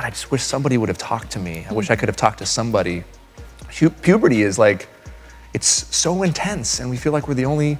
God, I just wish somebody would have talked to me. I wish I could have talked to somebody. Puberty is like, it's so intense, and we feel like we're the only...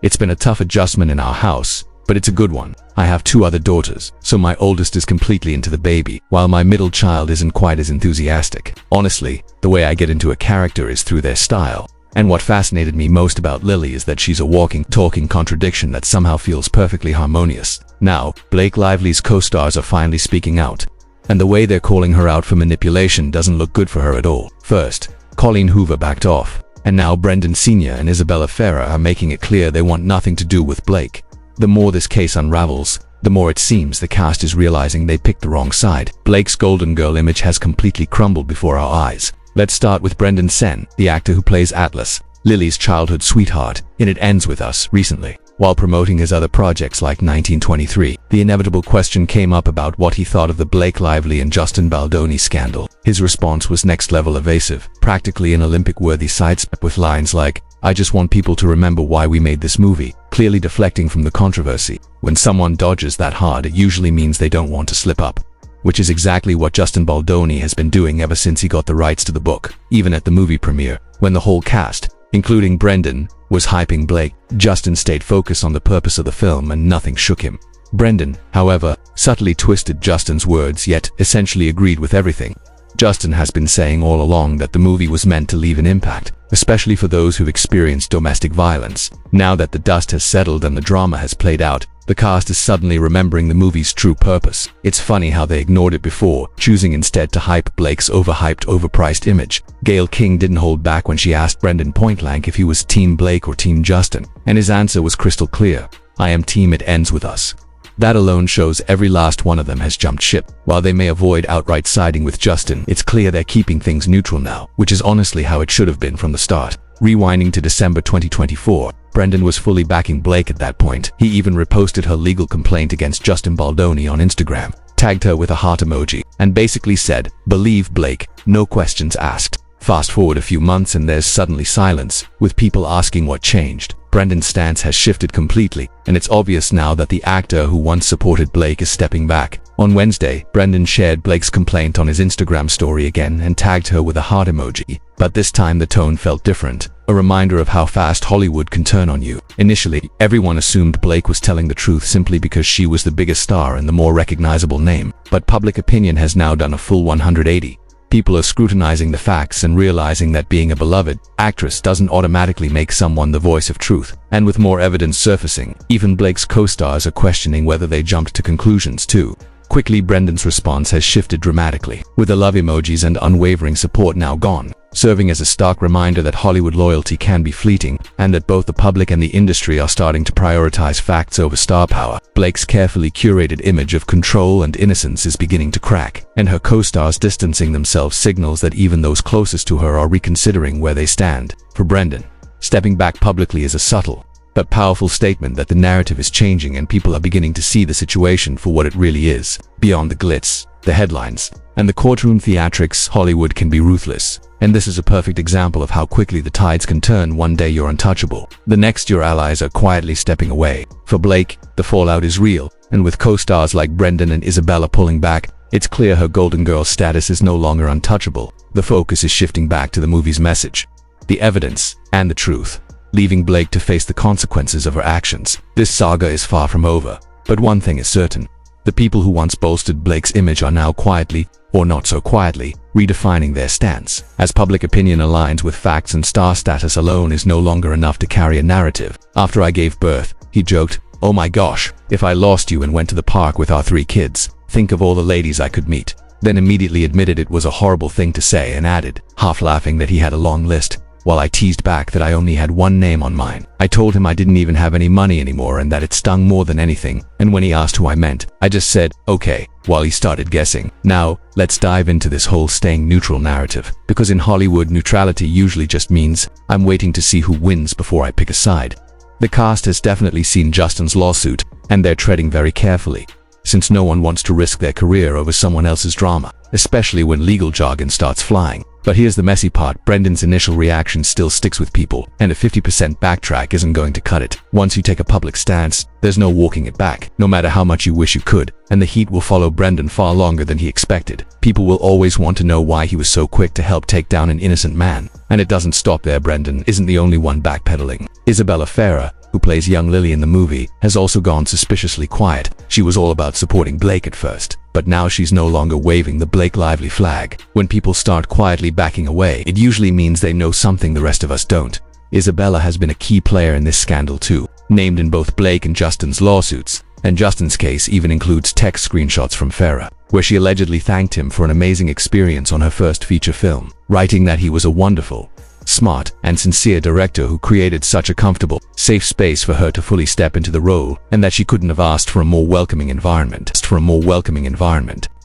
It's been a tough adjustment in our house, but it's a good one. I have 2 other daughters, so my oldest is completely into the baby, while my middle child isn't quite as enthusiastic. Honestly, the way I get into a character is through their style. And what fascinated me most about Lily is that she's a walking, talking contradiction that somehow feels perfectly harmonious. Now, Blake Lively's co-stars are finally speaking out, and the way they're calling her out for manipulation doesn't look good for her at all. First, Colleen Hoover backed off, and now Brendan Sr. and Isabella Ferrer are making it clear they want nothing to do with Blake. The more this case unravels, the more it seems the cast is realizing they picked the wrong side. Blake's Golden Girl image has completely crumbled before our eyes. Let's start with Brendan Sen, the actor who plays Atlas, Lily's childhood sweetheart, in It Ends With Us recently. While promoting his other projects like 1923, the inevitable question came up about what he thought of the Blake Lively and Justin Baldoni scandal. His response was next-level evasive, practically an Olympic-worthy sidestep with lines like, "I just want people to remember why we made this movie," clearly deflecting from the controversy. When someone dodges that hard, it usually means they don't want to slip up, which is exactly what Justin Baldoni has been doing ever since he got the rights to the book. Even at the movie premiere, when the whole cast, including Brendan, was hyping Blake, Justin stayed focused on the purpose of the film and nothing shook him. Brendan, however, subtly twisted Justin's words yet essentially agreed with everything. Justin has been saying all along that the movie was meant to leave an impact, especially for those who've experienced domestic violence. Now that the dust has settled and the drama has played out, the cast is suddenly remembering the movie's true purpose. It's funny how they ignored it before, choosing instead to hype Blake's overhyped, overpriced image. Gayle King didn't hold back when she asked Brendan point-blank if he was Team Blake or Team Justin, and his answer was crystal clear: "I am Team It Ends With Us." That alone shows every last one of them has jumped ship. While they may avoid outright siding with Justin, it's clear they're keeping things neutral now, which is honestly how it should have been from the start. Rewinding to December 2024, Brendan was fully backing Blake at that point. He even reposted her legal complaint against Justin Baldoni on Instagram, tagged her with a heart emoji, and basically said, "Believe Blake, no questions asked." Fast forward a few months and there's suddenly silence, with people asking what changed. Brendan's stance has shifted completely, and it's obvious now that the actor who once supported Blake is stepping back. On Wednesday, Brendan shared Blake's complaint on his Instagram story again and tagged her with a heart emoji. But this time the tone felt different, a reminder of how fast Hollywood can turn on you. Initially, everyone assumed Blake was telling the truth simply because she was the biggest star and the more recognizable name. But public opinion has now done a full 180. People are scrutinizing the facts and realizing that being a beloved actress doesn't automatically make someone the voice of truth. And with more evidence surfacing, even Blake's co-stars are questioning whether they jumped to conclusions too. Quickly, Brendan's response has shifted dramatically, with the love emojis and unwavering support now gone, serving as a stark reminder that Hollywood loyalty can be fleeting, and that both the public and the industry are starting to prioritize facts over star power. Blake's carefully curated image of control and innocence is beginning to crack, and her co-stars distancing themselves signals that even those closest to her are reconsidering where they stand. For Brendan, stepping back publicly is a subtle but powerful statement that the narrative is changing and people are beginning to see the situation for what it really is. Beyond the glitz, the headlines, and the courtroom theatrics, Hollywood can be ruthless. And this is a perfect example of how quickly the tides can turn. One day you're untouchable, the next your allies are quietly stepping away. For Blake, the fallout is real, and with co-stars like Brendan and Isabella pulling back, it's clear her Golden Girl status is no longer untouchable. The focus is shifting back to the movie's message, the evidence, and the truth, leaving Blake to face the consequences of her actions. This saga is far from over, but one thing is certain: the people who once bolstered Blake's image are now quietly, or not so quietly, redefining their stance. As public opinion aligns with facts and star status alone is no longer enough to carry a narrative. "After I gave birth," he joked, "oh my gosh, if I lost you and went to the park with our 3 kids, think of all the ladies I could meet." Then immediately admitted it was a horrible thing to say and added, half laughing, that he had a long list, while I teased back that I only had one name on mine. I told him I didn't even have any money anymore and that it stung more than anything, and when he asked who I meant, I just said, "Okay," while he started guessing. Now, let's dive into this whole staying neutral narrative, because in Hollywood, neutrality usually just means, I'm waiting to see who wins before I pick a side. The cast has definitely seen Justin's lawsuit, and they're treading very carefully, since no one wants to risk their career over someone else's drama, especially when legal jargon starts flying. But here's the messy part. Brendan's initial reaction still sticks with people, and a 50% backtrack isn't going to cut it. Once you take a public stance, there's no walking it back, no matter how much you wish you could, and the heat will follow Brendan far longer than he expected. People will always want to know why he was so quick to help take down an innocent man. And it doesn't stop there. Brendan isn't the only one backpedaling. Isabella Farah, who plays young Lily in the movie, has also gone suspiciously quiet. She was all about supporting Blake at first, but now she's no longer waving the Blake Lively flag. When people start quietly backing away, it usually means they know something the rest of us don't. Isabella has been a key player in this scandal too, named in both Blake and Justin's lawsuits, and Justin's case even includes text screenshots from Farah, where she allegedly thanked him for an amazing experience on her first feature film, writing that he was a wonderful, smart, and sincere director who created such a comfortable, safe space for her to fully step into the role, and that she couldn't have asked for a more welcoming environment.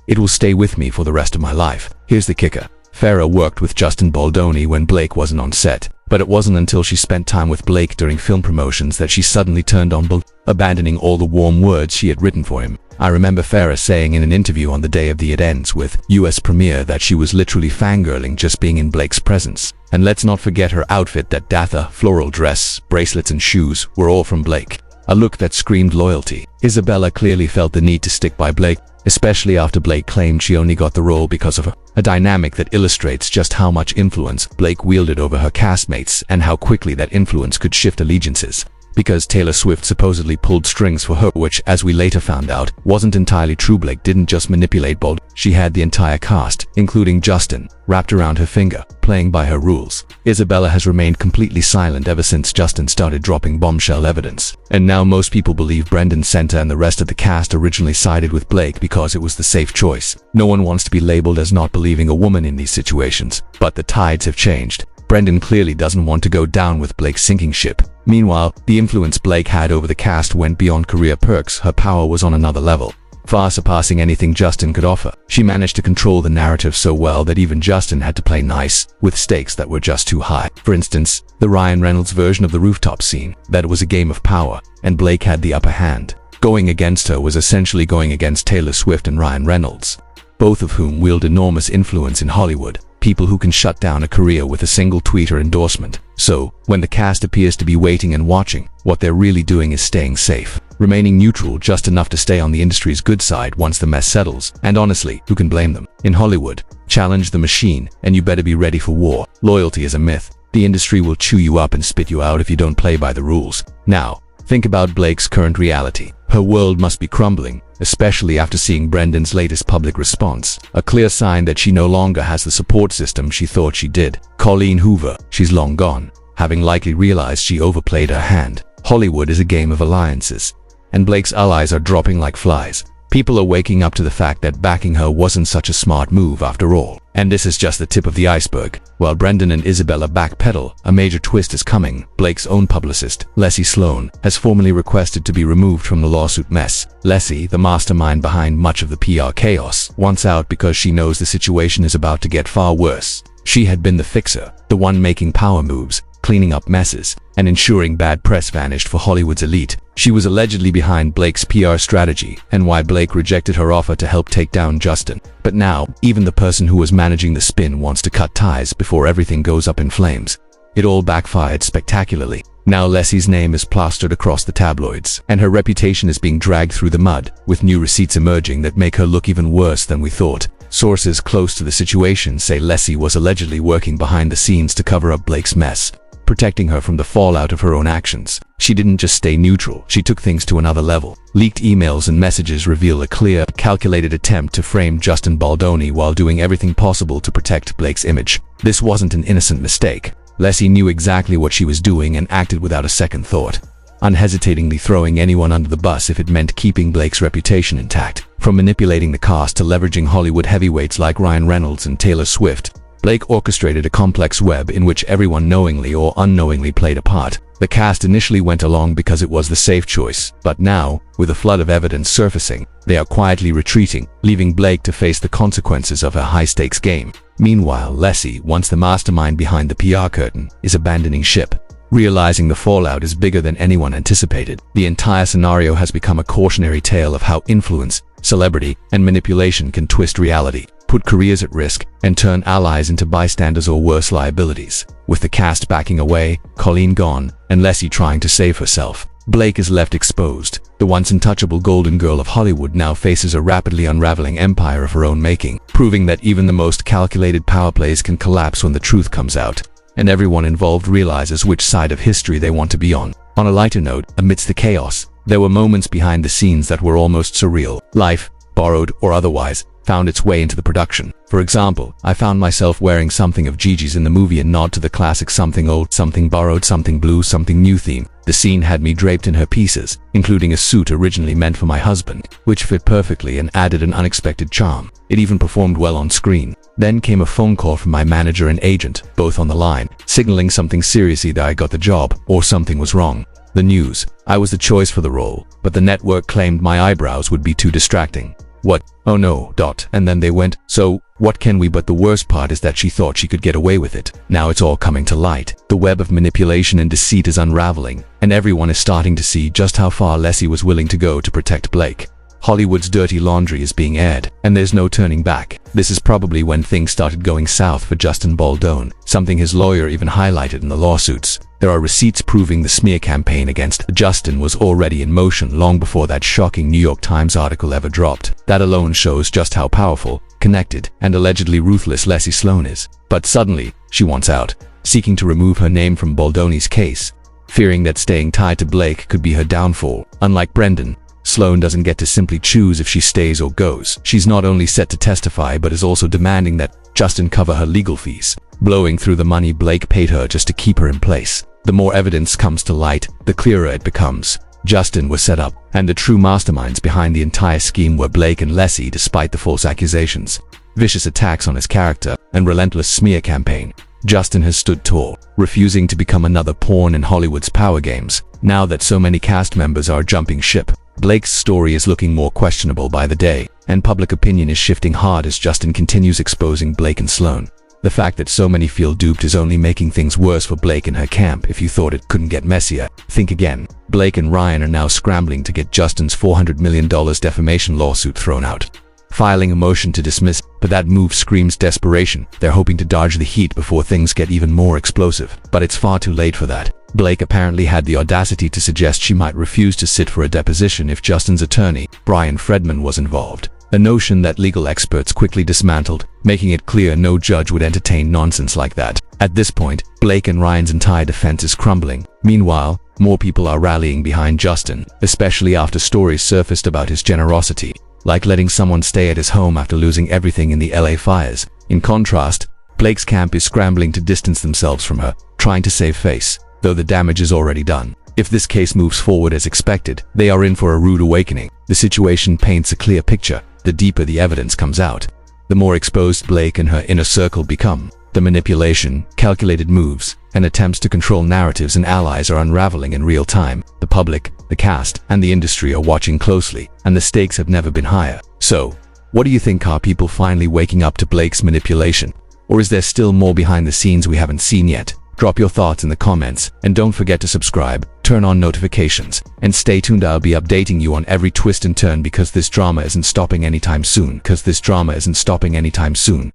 It will stay with me for the rest of my life. Here's the kicker. Farah worked with Justin Baldoni when Blake wasn't on set, but it wasn't until she spent time with Blake during film promotions that she suddenly turned on Baldoni, abandoning all the warm words she had written for him. I remember Farah saying in an interview on the day of the It Ends with US premiere that she was literally fangirling just being in Blake's presence. And let's not forget her outfit. That Datha, floral dress, bracelets and shoes were all from Blake. A look that screamed loyalty. Isabella clearly felt the need to stick by Blake, especially after Blake claimed she only got the role because of her. A dynamic that illustrates just how much influence Blake wielded over her castmates and how quickly that influence could shift allegiances. Because Taylor Swift supposedly pulled strings for her, which, as we later found out, wasn't entirely true. Blake didn't just manipulate Baldoni. She had the entire cast, including Justin, wrapped around her finger, playing by her rules. Isabella has remained completely silent ever since Justin started dropping bombshell evidence. And now most people believe Brendan Center and the rest of the cast originally sided with Blake because it was the safe choice. No one wants to be labeled as not believing a woman in these situations, but the tides have changed. Brendan clearly doesn't want to go down with Blake's sinking ship. Meanwhile, the influence Blake had over the cast went beyond career perks. Her power was on another level, far surpassing anything Justin could offer. She managed to control the narrative so well that even Justin had to play nice, with stakes that were just too high. For instance, the Ryan Reynolds version of the rooftop scene. That was a game of power, and Blake had the upper hand. Going against her was essentially going against Taylor Swift and Ryan Reynolds, both of whom wield enormous influence in Hollywood. People who can shut down a career with a single tweet or endorsement. So, when the cast appears to be waiting and watching, what they're really doing is staying safe, remaining neutral just enough to stay on the industry's good side once the mess settles. And honestly, who can blame them? In Hollywood, challenge the machine, and you better be ready for war. Loyalty is a myth. The industry will chew you up and spit you out if you don't play by the rules. Now, think about Blake's current reality. Her world must be crumbling, especially after seeing Brendan's latest public response. A clear sign that she no longer has the support system she thought she did. Colleen Hoover, she's long gone, having likely realized she overplayed her hand. Hollywood is a game of alliances, and Blake's allies are dropping like flies. People are waking up to the fact that backing her wasn't such a smart move after all. And this is just the tip of the iceberg. While Brendan and Isabella backpedal, a major twist is coming. Blake's own publicist, Leslie Sloan, has formally requested to be removed from the lawsuit mess. Leslie, the mastermind behind much of the PR chaos, wants out because she knows the situation is about to get far worse. She had been the fixer, the one making power moves, cleaning up messes, and ensuring bad press vanished for Hollywood's elite. She was allegedly behind Blake's PR strategy and why Blake rejected her offer to help take down Justin. But now, even the person who was managing the spin wants to cut ties before everything goes up in flames. It all backfired spectacularly. Now Leslie's name is plastered across the tabloids, and her reputation is being dragged through the mud, with new receipts emerging that make her look even worse than we thought. Sources close to the situation say Leslie was allegedly working behind the scenes to cover up Blake's mess, protecting her from the fallout of her own actions. She didn't just stay neutral, she took things to another level. Leaked emails and messages reveal a clear, calculated attempt to frame Justin Baldoni while doing everything possible to protect Blake's image. This wasn't an innocent mistake. Leslie knew exactly what she was doing and acted without a second thought, unhesitatingly throwing anyone under the bus if it meant keeping Blake's reputation intact. From manipulating the cast to leveraging Hollywood heavyweights like Ryan Reynolds and Taylor Swift, Blake orchestrated a complex web in which everyone knowingly or unknowingly played a part. The cast initially went along because it was the safe choice, but now, with a flood of evidence surfacing, they are quietly retreating, leaving Blake to face the consequences of her high-stakes game. Meanwhile, Leslie, once the mastermind behind the PR curtain, is abandoning ship. Realizing the fallout is bigger than anyone anticipated, the entire scenario has become a cautionary tale of how influence, celebrity, and manipulation can twist reality. put careers at risk, and turn allies into bystanders or worse liabilities. With the cast backing away, Colleen gone, and Leslie trying to save herself, Blake is left exposed. The once untouchable golden girl of Hollywood now faces a rapidly unraveling empire of her own making, proving that even the most calculated power plays can collapse when the truth comes out, and everyone involved realizes which side of history they want to be on. On a lighter note, amidst the chaos, there were moments behind the scenes that were almost surreal. Life, borrowed or otherwise, found its way into the production. For example, I found myself wearing something of Gigi's in the movie, a nod to the classic something old, something borrowed, something blue, something new theme. The scene had me draped in her pieces, including a suit originally meant for my husband, which fit perfectly and added an unexpected charm. It even performed well on screen. Then came a phone call from my manager and agent, both on the line, signaling something serious: either I got the job or something was wrong. The news: I was the choice for the role, but the network claimed my eyebrows would be too distracting. What? Oh no. And then they went, so what can we? But the worst part is that she thought she could get away with it. Now it's all coming to light. The web of manipulation and deceit is unraveling, and everyone is starting to see just how far Leslie was willing to go to protect Blake. Hollywood's dirty laundry is being aired, and there's no turning back. This is probably when things started going south for Justin Baldoni, something his lawyer even highlighted in the lawsuits. There are receipts proving the smear campaign against Justin was already in motion long before that shocking New York Times article ever dropped. That alone shows just how powerful, connected, and allegedly ruthless Leslie Sloan is. But suddenly, she wants out, seeking to remove her name from Baldoni's case, fearing that staying tied to Blake could be her downfall. Unlike Brendan, Sloan doesn't get to simply choose if she stays or goes. She's not only set to testify but is also demanding that Justin cover her legal fees, blowing through the money Blake paid her just to keep her in place. The more evidence comes to light, the clearer it becomes. Justin was set up, and the true masterminds behind the entire scheme were Blake and Leslie, despite the false accusations, vicious attacks on his character, and relentless smear campaign. Justin has stood tall, refusing to become another pawn in Hollywood's power games. Now that so many cast members are jumping ship, Blake's story is looking more questionable by the day, and public opinion is shifting hard as Justin continues exposing Blake and Sloan. The fact that so many feel duped is only making things worse for Blake and her camp. If you thought it couldn't get messier, think again. Blake and Ryan are now scrambling to get Justin's $400 million defamation lawsuit thrown out, filing a motion to dismiss, but that move screams desperation. They're hoping to dodge the heat before things get even more explosive, but it's far too late for that. Blake apparently had the audacity to suggest she might refuse to sit for a deposition if Justin's attorney, Brian Fredman, was involved. A notion that legal experts quickly dismantled, making it clear no judge would entertain nonsense like that. At this point, Blake and Ryan's entire defense is crumbling. Meanwhile, more people are rallying behind Justin, especially after stories surfaced about his generosity, like letting someone stay at his home after losing everything in the LA fires. In contrast, Blake's camp is scrambling to distance themselves from her, trying to save face, though the damage is already done. If this case moves forward as expected, they are in for a rude awakening. The situation paints a clear picture. The deeper the evidence comes out, the more exposed Blake and her inner circle become. The manipulation, calculated moves, and attempts to control narratives and allies are unraveling in real time. The public, the cast, and the industry are watching closely, and the stakes have never been higher. So, what do you think? Are people finally waking up to Blake's manipulation? Or is there still more behind the scenes we haven't seen yet? Drop your thoughts in the comments, and don't forget to subscribe, turn on notifications, and stay tuned. I'll be updating you on every twist and turn because this drama isn't stopping anytime soon.